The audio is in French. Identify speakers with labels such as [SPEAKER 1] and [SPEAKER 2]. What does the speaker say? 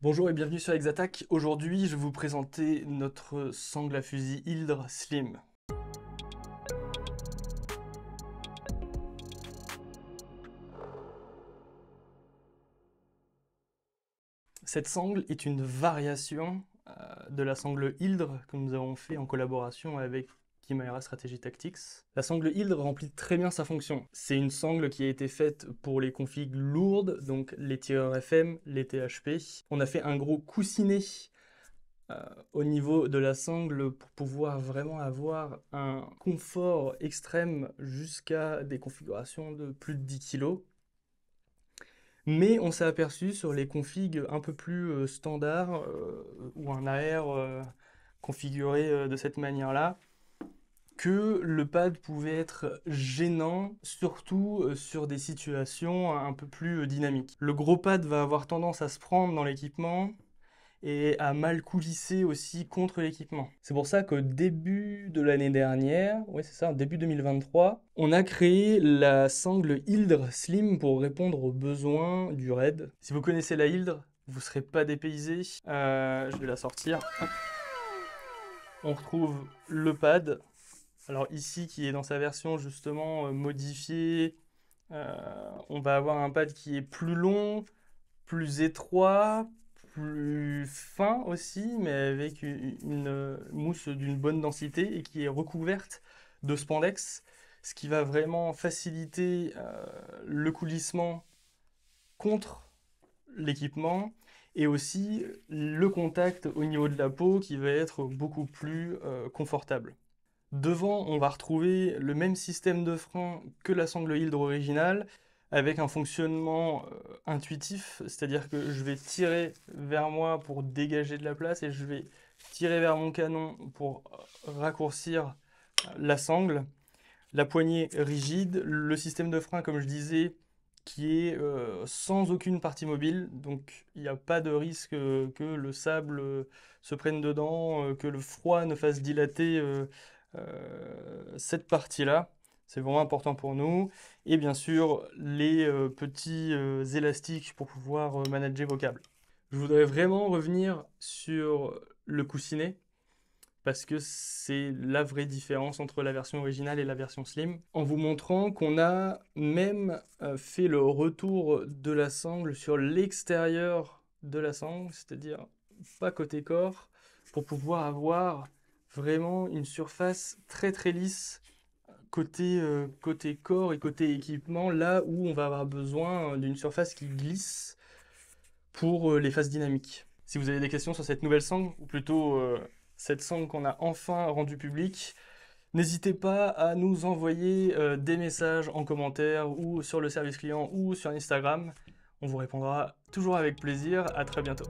[SPEAKER 1] Bonjour et bienvenue sur Exattack. Aujourd'hui, je vais vous présenter notre sangle à fusil Hildre Slim. Cette sangle est une variation de la sangle Hildre que nous avons fait en collaboration avec Chimaera Strategy Tactics. La sangle Hildre remplit très bien sa fonction. C'est une sangle qui a été faite pour les configs lourdes, donc les tireurs FM, les THP. On a fait un gros coussinet au niveau de la sangle pour pouvoir vraiment avoir un confort extrême jusqu'à des configurations de plus de 10 kg. Mais on s'est aperçu sur les configs un peu plus standards ou un AR configuré de cette manière-là que le pad pouvait être gênant, surtout sur des situations un peu plus dynamiques. Le gros pad va avoir tendance à se prendre dans l'équipement et à mal coulisser aussi contre l'équipement. C'est pour ça qu'au début de l'année dernière, ouais c'est ça, début 2023, on a créé la sangle Hildre Slim pour répondre aux besoins du raid. Si vous connaissez la Hildre, vous ne serez pas dépaysé. Je vais la sortir. On retrouve le pad. Alors ici, qui est dans sa version justement modifiée, on va avoir un pad qui est plus long, plus étroit, plus fin aussi, mais avec une mousse d'une bonne densité et qui est recouverte de spandex, ce qui va vraiment faciliter le coulissement contre l'équipement et aussi le contact au niveau de la peau qui va être beaucoup plus confortable. Devant, on va retrouver le même système de frein que la sangle Hildre originale, avec un fonctionnement intuitif, c'est-à-dire que je vais tirer vers moi pour dégager de la place et je vais tirer vers mon canon pour raccourcir la sangle. La poignée rigide, le système de frein, comme je disais, qui est sans aucune partie mobile, donc il n'y a pas de risque que le sable se prenne dedans, que le froid ne fasse dilater cette partie-là. C'est vraiment important pour nous. Et bien sûr, les petits élastiques pour pouvoir manager vos câbles. Je voudrais vraiment revenir sur le coussinet parce que c'est la vraie différence entre la version originale et la version Slim, en vous montrant qu'on a même fait le retour de la sangle sur l'extérieur de la sangle, c'est-à-dire pas côté corps, pour pouvoir avoir vraiment une surface très très lisse côté corps et côté équipement, là où on va avoir besoin d'une surface qui glisse pour les phases dynamiques. Si vous avez des questions sur cette nouvelle sangle, ou plutôt cette sangle qu'on a enfin rendue publique, n'hésitez pas à nous envoyer des messages en commentaire ou sur le service client ou sur Instagram. On vous répondra toujours avec plaisir. À très bientôt.